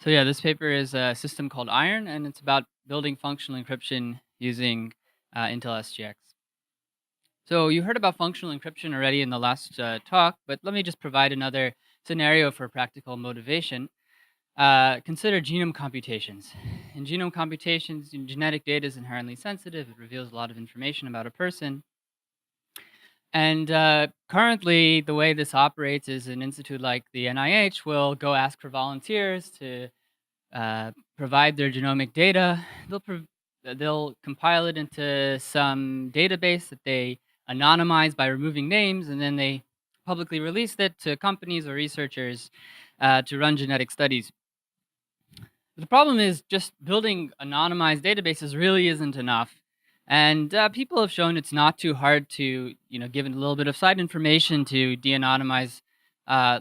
So yeah, this paper is a system called Iron, and it's about building functional encryption using Intel SGX. So you heard about functional encryption already in the last talk, but let me just provide another scenario for practical motivation. Consider genome computations. In genome computations, genetic data is inherently sensitive. It reveals a lot of information about a person. And currently, the way this operates is an institute like the NIH will go ask for volunteers to provide their genomic data. They'll compile it into some database that they anonymize by removing names, and then they publicly release it to companies or researchers to run genetic studies. The problem is just building anonymized databases really isn't enough. And people have shown it's not too hard to, give a little bit of side information to de-anonymize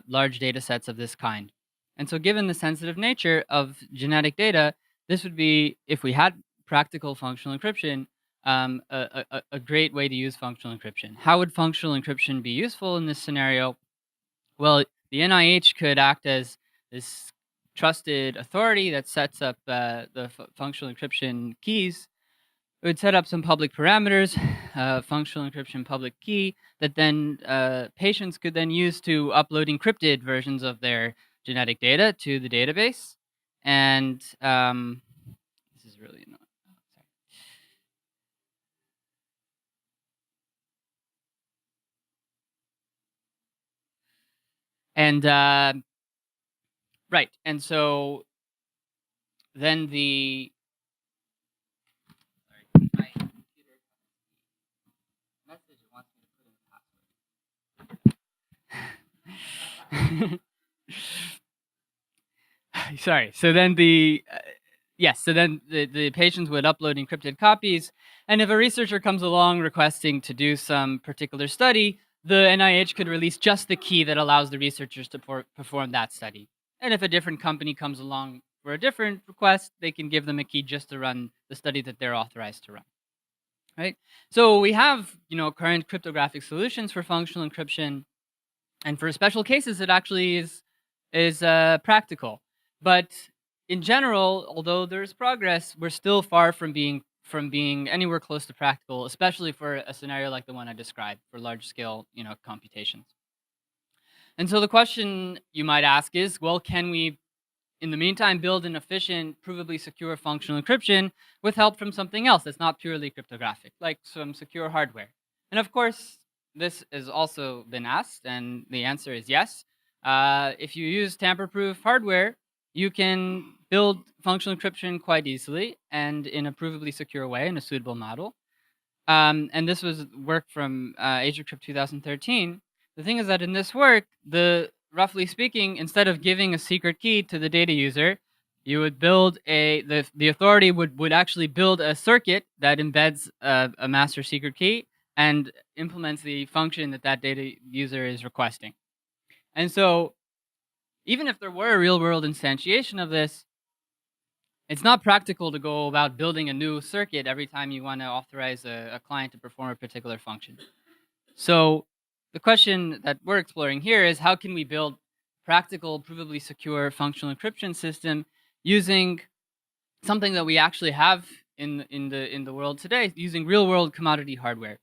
large data sets of this kind. And so given the sensitive nature of genetic data, this would be, if we had practical functional encryption, a great way to use functional encryption. How would functional encryption be useful in this scenario? Well, the NIH could act as this trusted authority that sets up the functional encryption keys. It would set up some public parameters, functional encryption public key, that then patients could then use to upload encrypted versions of their genetic data to the database. And this is really annoying. And right, and so then the my computer message wants me to put in the password. Sorry. So then yes. So then the patients would upload encrypted copies, and if a researcher comes along requesting to do some particular study, the NIH could release just the key that allows the researchers to perform that study. And if a different company comes along for a different request, they can give them a key just to run the study that they're authorized to run. Right? So we have, current cryptographic solutions for functional encryption, and for special cases, it actually is practical. But in general, although there's progress, we're still far from being anywhere close to practical, especially for a scenario like the one I described for large-scale, computations. And so the question you might ask is, well, can we, in the meantime, build an efficient, provably secure functional encryption with help from something else that's not purely cryptographic, like some secure hardware? And of course, this has also been asked, and the answer is yes. If you use tamper-proof hardware, you can build functional encryption quite easily and in a provably secure way in a suitable model. And this was work from AsiaCrypt 2013. The thing is that in this work, roughly speaking, instead of giving a secret key to the data user, you would build the authority would actually build a circuit that embeds a master secret key and implements the function that data user is requesting. And so even if there were a real-world instantiation of this, it's not practical to go about building a new circuit every time you want to authorize a client to perform a particular function. So the question that we're exploring here is, how can we build practical, provably secure functional encryption system using something that we actually have in the world today, using real-world commodity hardware?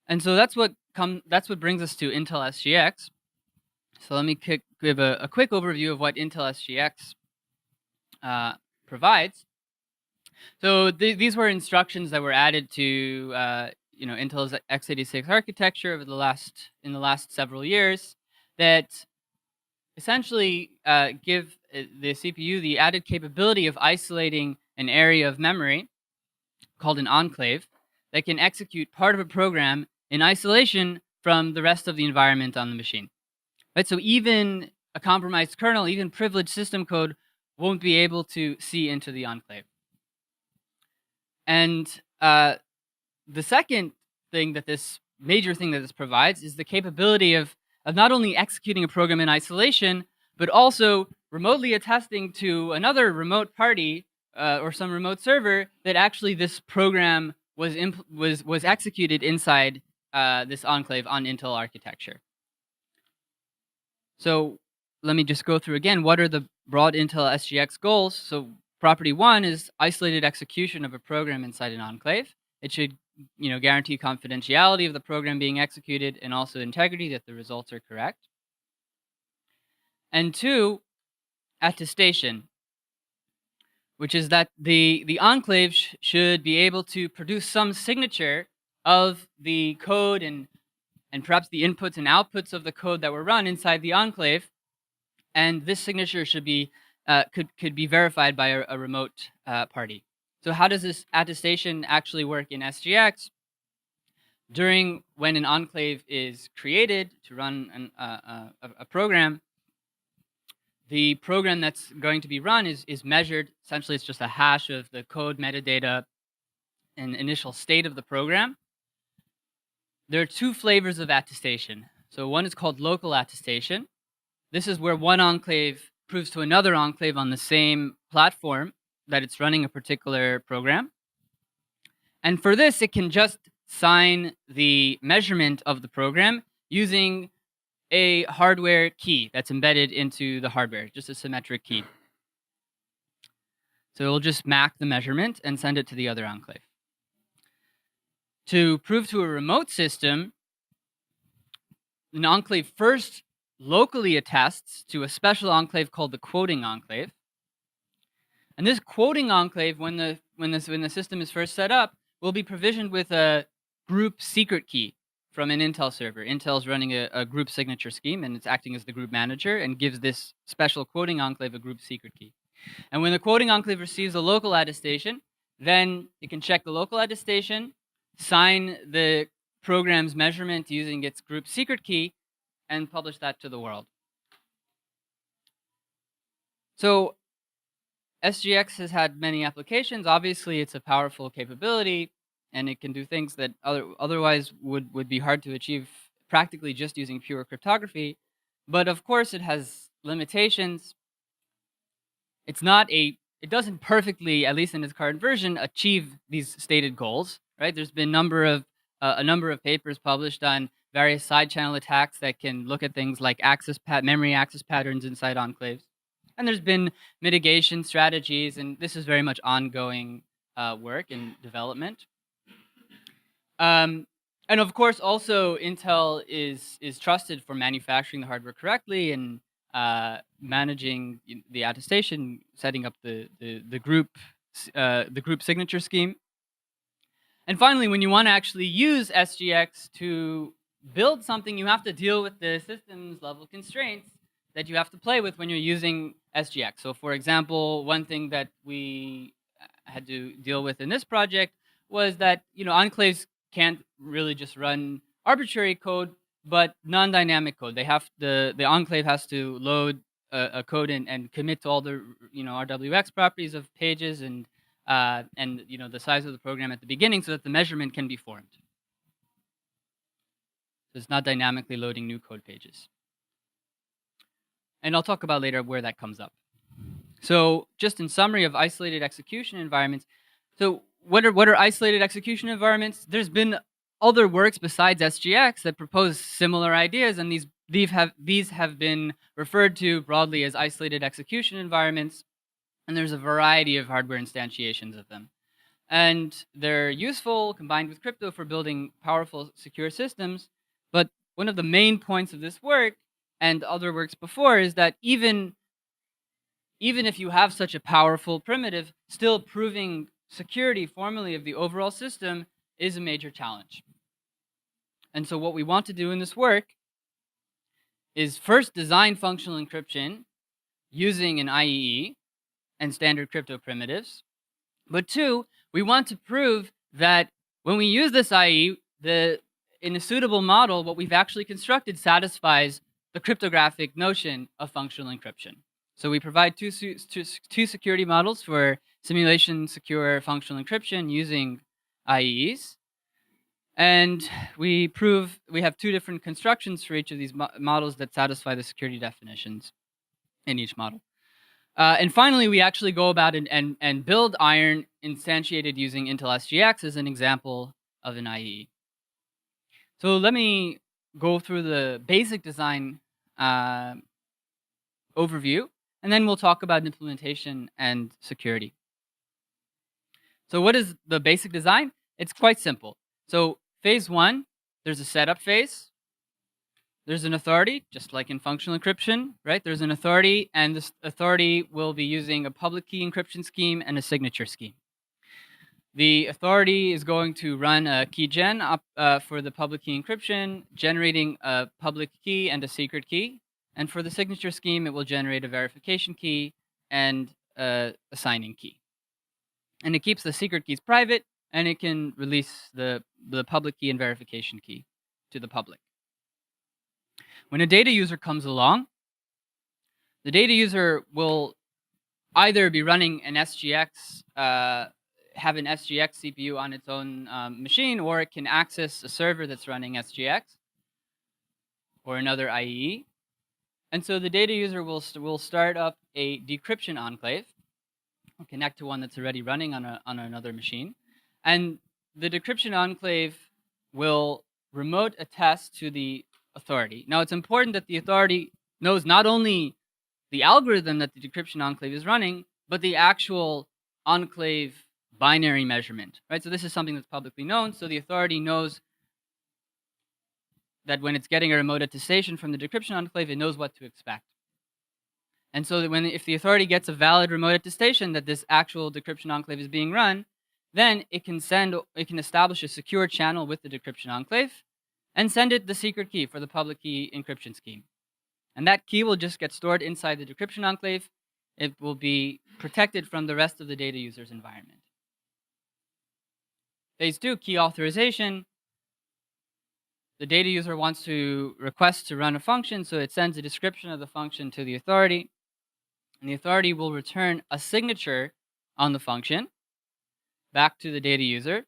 And so that's what brings us to Intel SGX. So let me give a quick overview of what Intel SGX provides. So these were instructions that were added to Intel's x86 architecture in the last several years that essentially give the CPU the added capability of isolating an area of memory called an enclave that can execute part of a program in isolation from the rest of the environment on the machine. Right? So even a compromised kernel, even privileged system code, won't be able to see into the enclave. And the second thing major thing that this provides is the capability of not only executing a program in isolation, but also remotely attesting to another remote party or some remote server that actually this program was executed inside this enclave on Intel architecture. So let me just go through again. What are the broad Intel SGX goals? So property 1 is isolated execution of a program inside an enclave. It should guarantee confidentiality of the program being executed and also integrity, that the results are correct. And 2, attestation, which is that the enclave should be able to produce some signature of the code and perhaps the inputs and outputs of the code that were run inside the enclave, and this signature should be could be verified by a remote party. So how does this attestation actually work in SGX? When an enclave is created to run a program, the program that's going to be run is measured. Essentially, it's just a hash of the code metadata and initial state of the program. There are 2 flavors of attestation. So one is called local attestation. This is where one enclave proves to another enclave on the same platform that it's running a particular program. And for this, it can just sign the measurement of the program using a hardware key that's embedded into the hardware, just a symmetric key. So it'll just MAC the measurement and send it to the other enclave. To prove to a remote system, an enclave first locally attests to a special enclave called the quoting enclave. And this quoting enclave, when the system is first set up, will be provisioned with a group secret key from an Intel server. Intel's running a group signature scheme, and it's acting as the group manager and gives this special quoting enclave a group secret key. And when the quoting enclave receives a local attestation, then it can check the local attestation, sign the program's measurement using its group secret key, and publish that to the world. So SGX has had many applications. Obviously, it's a powerful capability, and it can do things that otherwise would be hard to achieve practically just using pure cryptography. But of course, it has limitations. It doesn't perfectly, at least in its current version, achieve these stated goals. Right? There's been a number of papers published on various side channel attacks that can look at things like memory access patterns inside enclaves. And there's been mitigation strategies, and this is very much ongoing work and development. And of course, also Intel is trusted for manufacturing the hardware correctly and managing the attestation, setting up the group signature scheme. And finally, when you want to actually use SGX to build something, you have to deal with the systems level constraints that you have to play with when you're using SGX. So for example, one thing that we had to deal with in this project was that enclaves can't really just run arbitrary code, but non-dynamic code. The enclave has to load a code and commit to all the RWX properties of pages and the size of the program at the beginning so that the measurement can be formed. So it's not dynamically loading new code pages. And I'll talk about later where that comes up. So just in summary of isolated execution environments. So what are isolated execution environments? There's been other works besides SGX that propose similar ideas, and these have been referred to broadly as isolated execution environments. And there's a variety of hardware instantiations of them. And they're useful combined with crypto for building powerful, secure systems. But one of the main points of this work and other works before is that even if you have such a powerful primitive, still proving security formally of the overall system is a major challenge. And so what we want to do in this work is first design functional encryption using an IEE and standard crypto primitives. But 2, we want to prove that when we use this IE, in a suitable model, what we've actually constructed satisfies the cryptographic notion of functional encryption. So we provide two security models for simulation secure functional encryption using IEs. And we have 2 different constructions for each of these models that satisfy the security definitions in each model. And finally, we actually go about and build iron instantiated using Intel SGX as an example of an IE. So let me go through the basic design overview, and then we'll talk about implementation and security. So what is the basic design? It's quite simple. So phase 1, there's a setup phase. There's an authority, just like in functional encryption, right? There's an authority, and this authority will be using a public key encryption scheme and a signature scheme. The authority is going to run a key gen for the public key encryption, generating a public key and a secret key. And for the signature scheme, it will generate a verification key and a signing key. And it keeps the secret keys private, and it can release the public key and verification key to the public. When a data user comes along, the data user will either be running an SGX, have an SGX CPU on its own machine, or it can access a server that's running SGX or another IEE. And so the data user will start up a decryption enclave, or connect to one that's already running on another machine. And the decryption enclave will remote attest to the authority. Now, it's important that the authority knows not only the algorithm that the decryption enclave is running, but the actual enclave binary measurement, right? So this is something that's publicly known, so the authority knows that when it's getting a remote attestation from the decryption enclave, it knows what to expect. And so that if the authority gets a valid remote attestation that this actual decryption enclave is being run, then it can establish a secure channel with the decryption enclave and send it the secret key for the public key encryption scheme. And that key will just get stored inside the decryption enclave. It will be protected from the rest of the data user's environment. Phase 2, key authorization. The data user wants to request to run a function, so it sends a description of the function to the authority. And the authority will return a signature on the function back to the data user.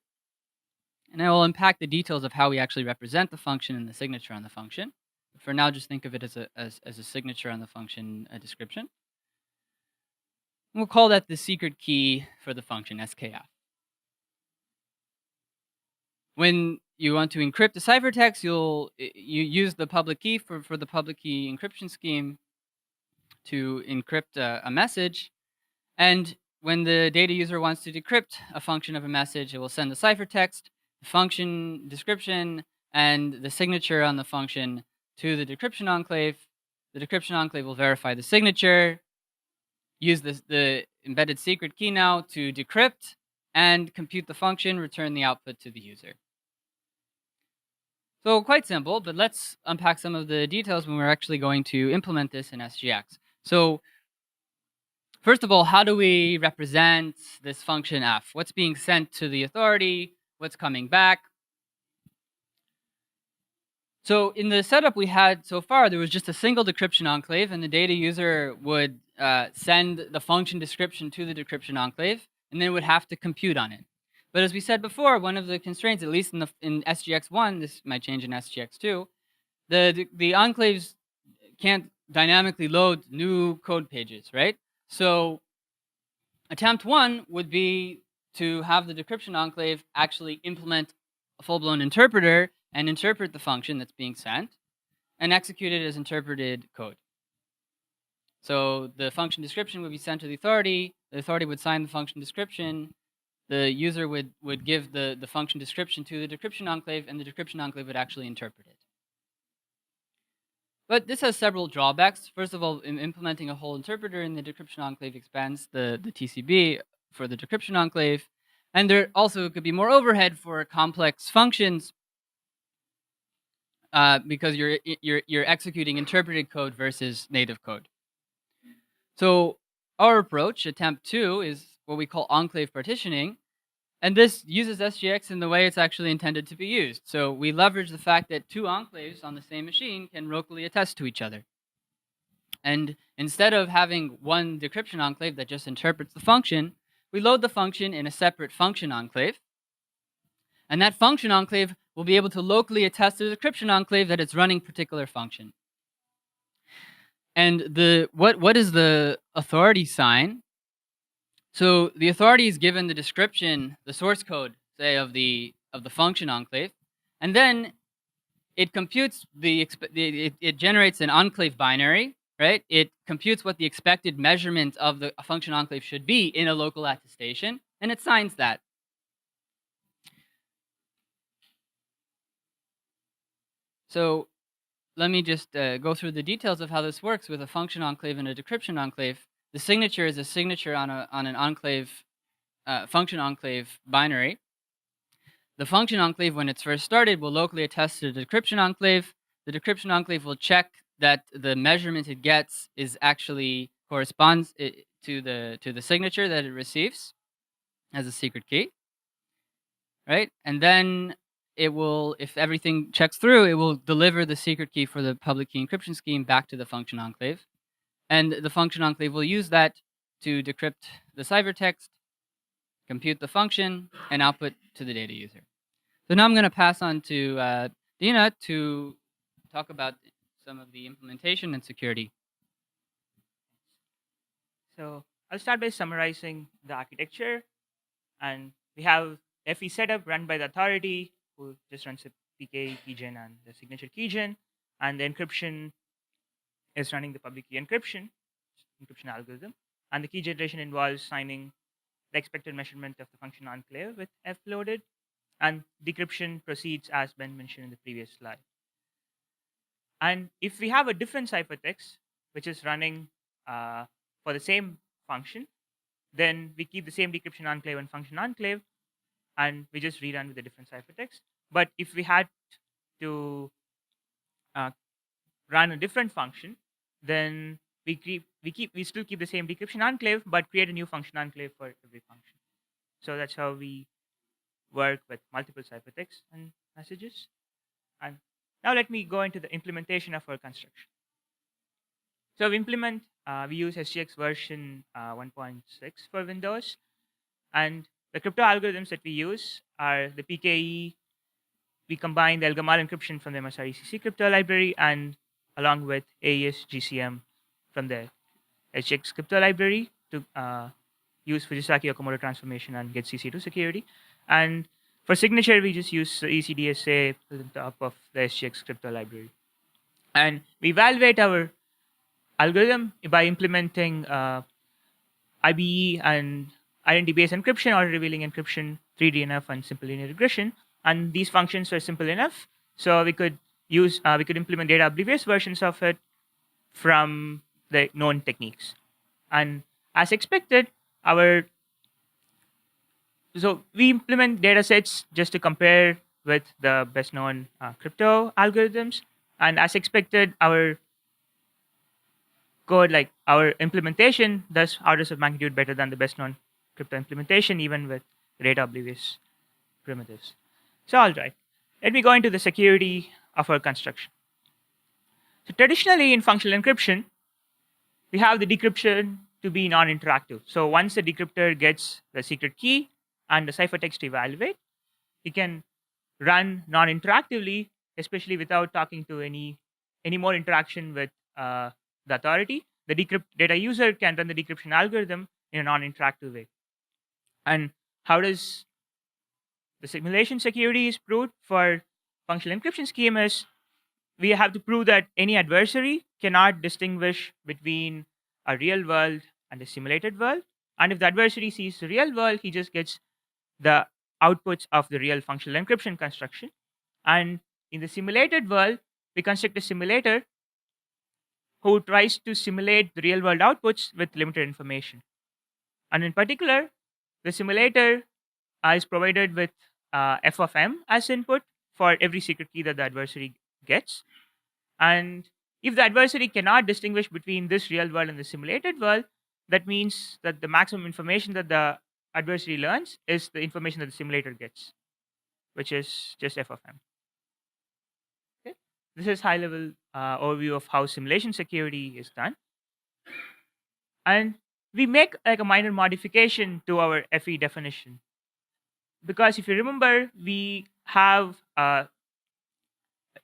And I will unpack the details of how we actually represent the function and the signature on the function. But for now, just think of it as a signature on the function description. And we'll call that the secret key for the function, SKF. When you want to encrypt a ciphertext, you use the public key for the public key encryption scheme to encrypt a message. And when the data user wants to decrypt a function of a message, it will send the ciphertext, the function description, and the signature on the function to the decryption enclave. The decryption enclave will verify the signature, use the embedded secret key now to decrypt, and compute the function, return the output to the user. So quite simple, but let's unpack some of the details when we're actually going to implement this in SGX. So first of all, how do we represent this function f? What's being sent to the authority? What's coming back? So in the setup we had so far, there was just a single decryption enclave, and the data user would send the function description to the decryption enclave, and then would have to compute on it. But as we said before, one of the constraints, at least in SGX1, this might change in SGX2, the enclaves can't dynamically load new code pages, right? So attempt 1 would be to have the decryption enclave actually implement a full-blown interpreter and interpret the function that's being sent and execute it as interpreted code. So the function description would be sent to the authority would sign the function description, the user would give the function description to the decryption enclave, and the decryption enclave would actually interpret it. But this has several drawbacks. First of all, in implementing a whole interpreter in the decryption enclave expands the TCB for the decryption enclave. And there also could be more overhead for complex functions because you're executing interpreted code versus native code. So our approach, attempt 2, is what we call enclave partitioning. And this uses SGX in the way it's actually intended to be used. So we leverage the fact that two enclaves on the same machine can locally attest to each other. And instead of having one decryption enclave that just interprets the function, we load the function in a separate function enclave. And that function enclave will be able to locally attest to the decryption enclave that it's running particular function. And what is the authority sign? So the authority is given the description, the source code, say, of the function enclave, and then it computes it generates an enclave binary right? It computes what the expected measurement of the function enclave should be in a local attestation, and it signs that. So let me just go through the details of how this works with a function enclave and a decryption enclave. The signature is a signature on an enclave function enclave binary. The function enclave, when it's first started, will locally attest to the decryption enclave. The decryption enclave will check that the measurement it gets is actually corresponds to the signature that it receives as a secret key, right? And then it will, if everything checks through, it will deliver the secret key for the public key encryption scheme back to the function enclave. And the function enclave will use that to decrypt the ciphertext, compute the function, and output to the data user. So now I'm going to pass on to Dina to talk about some of the implementation and security. So I'll start by summarizing the architecture. And we have FE setup run by the authority, who just runs the PK keygen and the signature keygen. And the encryption is running the public key encryption algorithm. And the key generation involves signing the expected measurement of the function enclave with F loaded. And decryption proceeds as Ben mentioned in the previous slide. And if we have a different ciphertext, which is running for the same function, then we keep the same decryption enclave and function enclave, and we just rerun with a different ciphertext. But if we had to run a different function, then we still keep the same decryption enclave, but create a new function enclave for every function. So that's how we work with multiple ciphertexts and messages. And now let me go into the implementation of our construction. So we use SGX version 1.6 for Windows. And the crypto algorithms that we use are the PKE. We combine the Elgamal encryption from the MSR-ECC crypto library and along with AES GCM from the SGX crypto library to use Fujisaki Okamoto transformation and get CC2 security. And for signature, we just use ECDSA on top of the SGX crypto library. And we evaluate our algorithm by implementing IBE and identity-based encryption, order revealing encryption, 3DNF, and simple linear regression. And these functions are simple enough, so we could implement data oblivious versions of it from the known techniques. And as expected, so we implement data sets just to compare with the best known crypto algorithms. And as expected, our code, like our implementation, does orders of magnitude better than the best known crypto implementation, even with data oblivious primitives. So, all right, let me go into the security of our construction. So traditionally in functional encryption, we have the decryption to be non-interactive. So once the decryptor gets the secret key and the ciphertext to evaluate, he can run non-interactively, especially without talking to any more interaction with the authority. The decrypt data user can run the decryption algorithm in a non-interactive way. And how does the simulation security is proved for functional encryption scheme is we have to prove that any adversary cannot distinguish between a real world and a simulated world. And if the adversary sees the real world, he just gets the outputs of the real functional encryption construction. And in the simulated world, we construct a simulator who tries to simulate the real world outputs with limited information. And in particular, the simulator is provided with f of m as input for every secret key that the adversary gets. And if the adversary cannot distinguish between this real world and the simulated world, that means that the maximum information that the adversary learns is the information that the simulator gets, which is just f of m. Okay? This is high-level overview of how simulation security is done. And we make like a minor modification to our FE definition. Because if you remember, we have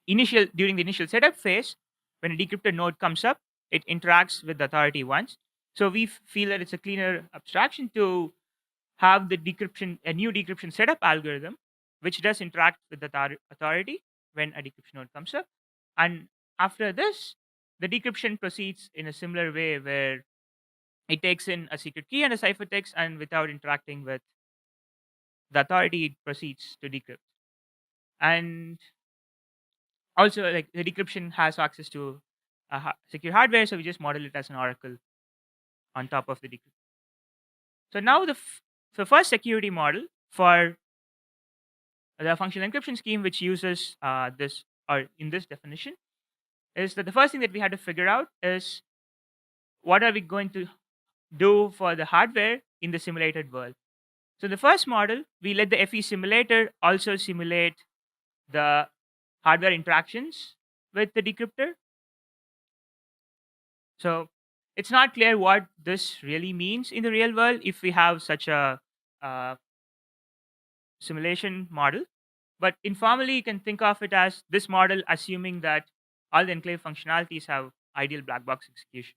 during the initial setup phase, when a decrypted node comes up, it interacts with the authority once. So we feel that it's a cleaner abstraction to have a new decryption setup algorithm, which does interact with the authority when a decryption node comes up. And after this, the decryption proceeds in a similar way where it takes in a secret key and a ciphertext, and without interacting with the authority, it proceeds to decrypt. And also, like the decryption has access to secure hardware, so we just model it as an oracle on top of the decryption. So now the first security model for the functional encryption scheme, which uses this, or in this definition, is that the first thing that we had to figure out is what are we going to do for the hardware in the simulated world. So the first model, we let the FE simulator also simulate the hardware interactions with the decryptor. So it's not clear what this really means in the real world if we have such a simulation model. But informally, you can think of it as this model assuming that all the enclave functionalities have ideal black box execution.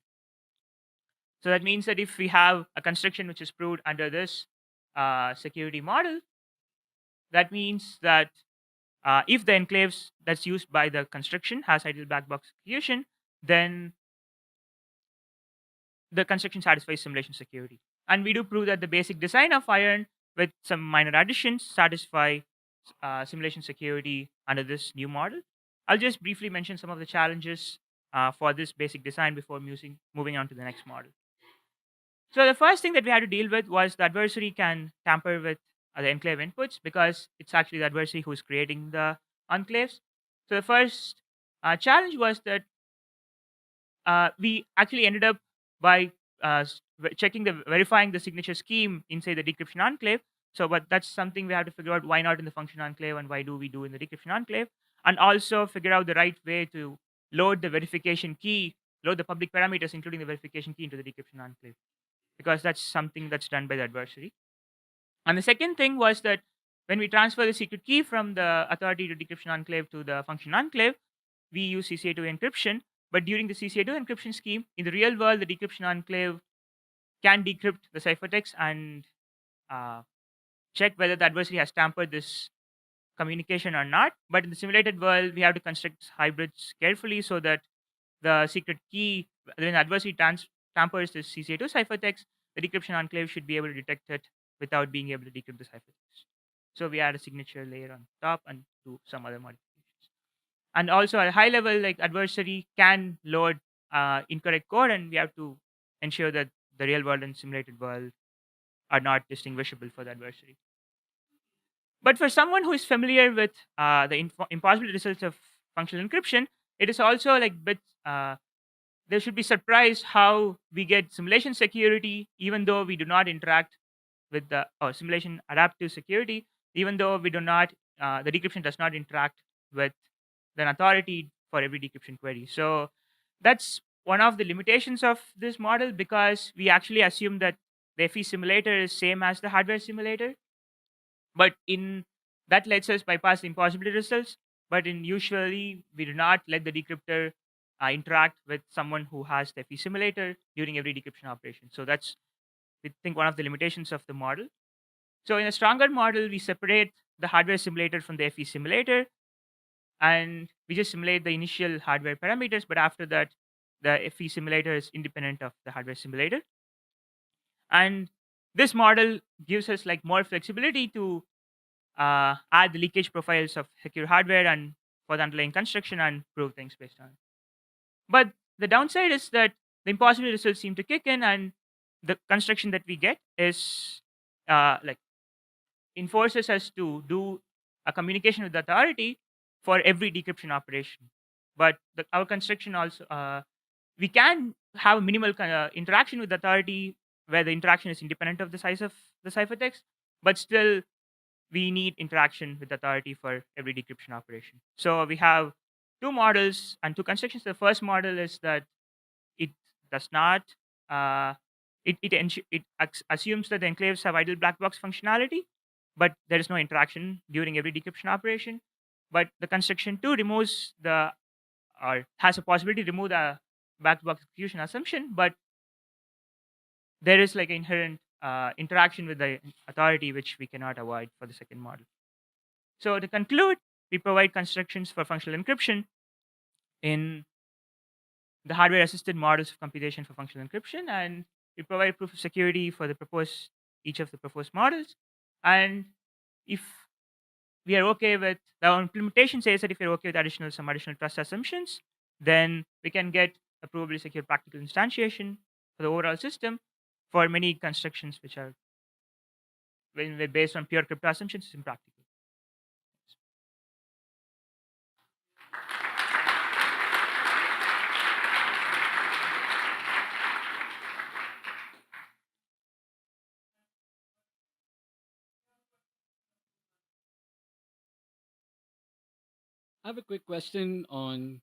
So that means that if we have a construction which is proved under this security model, that means that if the enclaves that's used by the construction has ideal black box execution, then the construction satisfies simulation security. And we do prove that the basic design of iron with some minor additions satisfy simulation security under this new model. I'll just briefly mention some of the challenges for this basic design before moving on to the next model. So the first thing that we had to deal with was the adversary can tamper with the enclave inputs because it's actually the adversary who's creating the enclaves. So the first challenge was that we actually ended up by verifying the signature scheme inside the decryption enclave. So, but that's something we have to figure out why not in the function enclave and why do we do in the decryption enclave, and also figure out the right way to load the verification key, load the public parameters, including the verification key, into the decryption enclave, because that's something that's done by the adversary. And the second thing was that when we transfer the secret key from the authority to decryption enclave to the function enclave, we use CCA2 encryption. But during the CCA2 encryption scheme, in the real world, the decryption enclave can decrypt the ciphertext and check whether the adversary has tampered this communication or not. But in the simulated world, we have to construct hybrids carefully so that the secret key, when the adversary tampers this CCA2 ciphertext, the decryption enclave should be able to detect it without being able to decrypt the ciphertext. So we add a signature layer on top and do some other modifications. And also at a high level, like adversary can load incorrect code, and we have to ensure that the real world and simulated world are not distinguishable for the adversary. But for someone who is familiar with the impossible results of functional encryption, it is also like bit. They should be surprised how we get simulation security, even though we do not interact with the simulation adaptive security, even though we do not. The decryption does not interact with an authority for every decryption query. So that's one of the limitations of this model, because we actually assume that the FE simulator is same as the hardware simulator, but in that lets us bypass the impossibility results. But in usually we do not let the decryptor interact with someone who has the FE simulator during every decryption operation. So that's, we think, one of the limitations of the model. So in a stronger model, we separate the hardware simulator from the FE simulator, and we just simulate the initial hardware parameters. But after that, the FE simulator is independent of the hardware simulator. And this model gives us like more flexibility to add the leakage profiles of secure hardware and for the underlying construction and prove things based on it. But the downside is that the impossible results seem to kick in, and the construction that we get is like enforces us to do a communication with the authority for every decryption operation. But our construction also, we can have minimal interaction with the authority where the interaction is independent of the size of the ciphertext, but still we need interaction with the authority for every decryption operation. So we have two models and two constructions. The first model is that it does not, it assumes that the enclaves have idle black box functionality, but there is no interaction during every decryption operation. But the construction 2 removes the, or has a possibility to remove the black box execution assumption, but there is like inherent interaction with the authority which we cannot avoid for the second model. So to conclude, we provide constructions for functional encryption in the hardware-assisted models of computation for functional encryption, and we provide proof of security for each of the proposed models. And if we are okay with our implementation says that if you're okay with some additional trust assumptions, then we can get a provably secure practical instantiation for the overall system for many constructions which are when we're based on pure crypto assumptions is impractical. I have a quick question on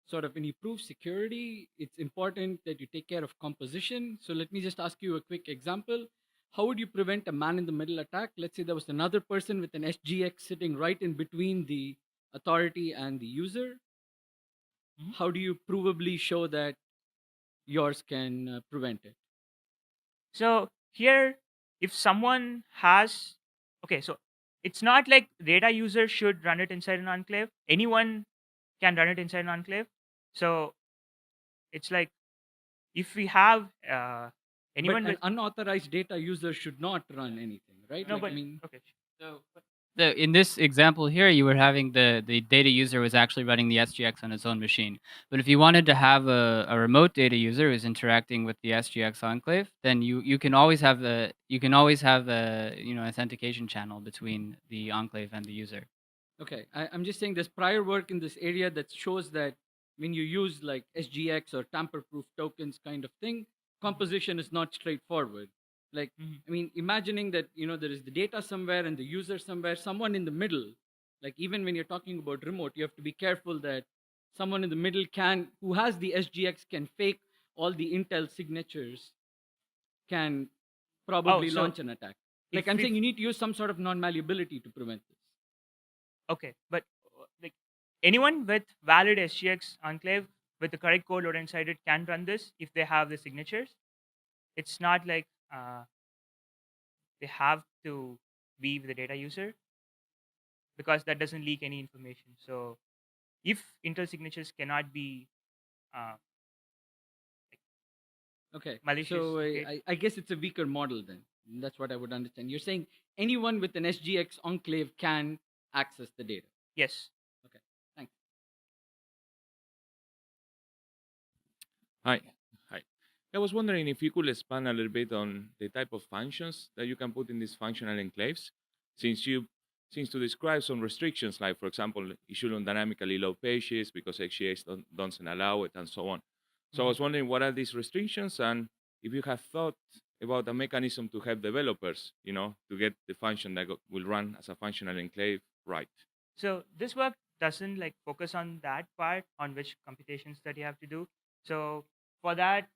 sort of when you prove security, it's important that you take care of composition. So let me just ask you a quick example. How would you prevent a man in the middle attack? Let's say there was another person with an SGX sitting right in between the authority and the user. Mhm. How do you provably show that yours can prevent it? So here, if someone has, okay, so it's not like data user should run it inside an enclave. Anyone can run it inside an enclave. So it's like if we have But anyone an with unauthorized data user should not run anything, right? no, Like, I but mean, okay, So in this example here, you were having the data user was actually running the SGX on his own machine. But if you wanted to have a remote data user who's interacting with the SGX enclave, then you can always have a authentication channel between the enclave and the user. okay, I'm just saying there's prior work in this area that shows that when you use like SGX or tamper-proof tokens kind of thing, composition is not straightforward. Like, Mhm. I mean, imagining that there is the data somewhere and the user somewhere, someone in the middle. Like even when you're talking about remote, you have to be careful that someone in the middle who has the SGX can fake all the Intel signatures, can Oh, probably so launch an attack. Like if I'm we saying, you need to use some sort of non-malleability to prevent this. okay, but like anyone with valid SGX enclave with the correct code loaded inside it can run this if they have the signatures. It's not like they have to be the data user because that doesn't leak any information. So if Intel signatures cannot be uh, Okay, malicious, so okay, I guess it's a weaker model then. That's what I would understand. You're saying anyone with an SGX enclave can access the data. yes. Okay, thanks. Hi. Hi. I was wondering if you could expand a little bit on the type of functions that you can put in these functional enclaves, since you seems to describe some restrictions, like for example, it shouldn't dynamically load pages because XGS doesn't allow it, and so on. So I Mhm. was wondering what are these restrictions, and if you have thought about a mechanism to help developers, to get the function that will run as a functional enclave right. So this work doesn't like focus on that part on which computations that you have to do. So for that,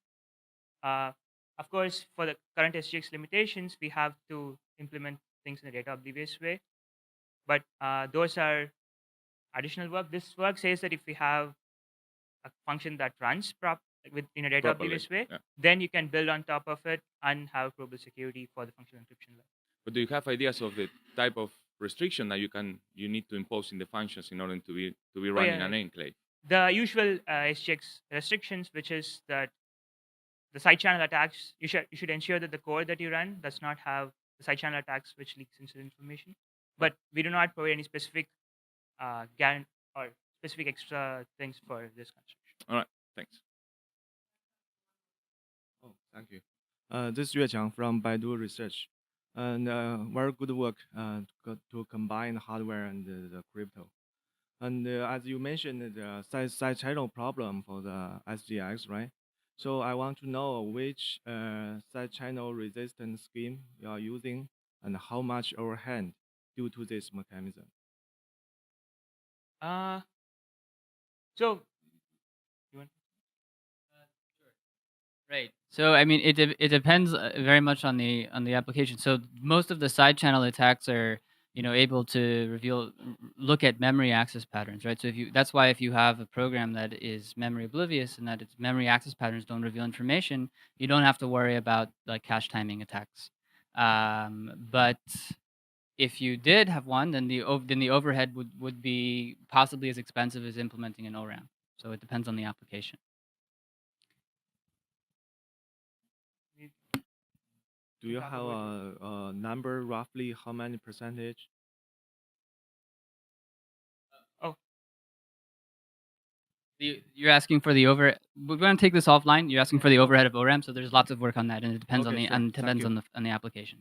uh, of course, for the current SGX limitations, we have to implement things in a data oblivious way. But those are additional work. This work says that if we have a function that runs in a data Properly. oblivious way, Yeah. then you can build on top of it and have probable security for the functional encryption layer. But do you have ideas of the type of restriction that you need to impose in the functions in order to be Oh running yeah, an enclave? the usual SGX restrictions, which is that the side channel attacks, you should ensure that the code that you run does not have the side channel attacks which leaks sensitive information. But we do not provide any specific guarantee or specific extra things for this construction. All right, thanks. Oh, thank you. This is Yue Qiang from Baidu Research. And very good work to combine hardware and the crypto. And as you mentioned, the side channel problem for the SGX, right? So I want to know which side channel resistance scheme you are using and how much overhead due to this mechanism. Uh, so you want Right. So I mean, it depends very much on the application. So most of the side channel attacks are able to look at memory access patterns, right? So that's why if you have a program that is memory oblivious and that its memory access patterns don't reveal information, you don't have to worry about like cache timing attacks. But if you did have one, then the overhead would be possibly as expensive as implementing an ORAM. So it depends on the application. do you have a number roughly how many percentage? You're asking for the over. We're going to take this offline. You're asking for the overhead of ORAM, so there's lots of work on that, and it depends Okay, on the sure. and Thank depends you. on the application.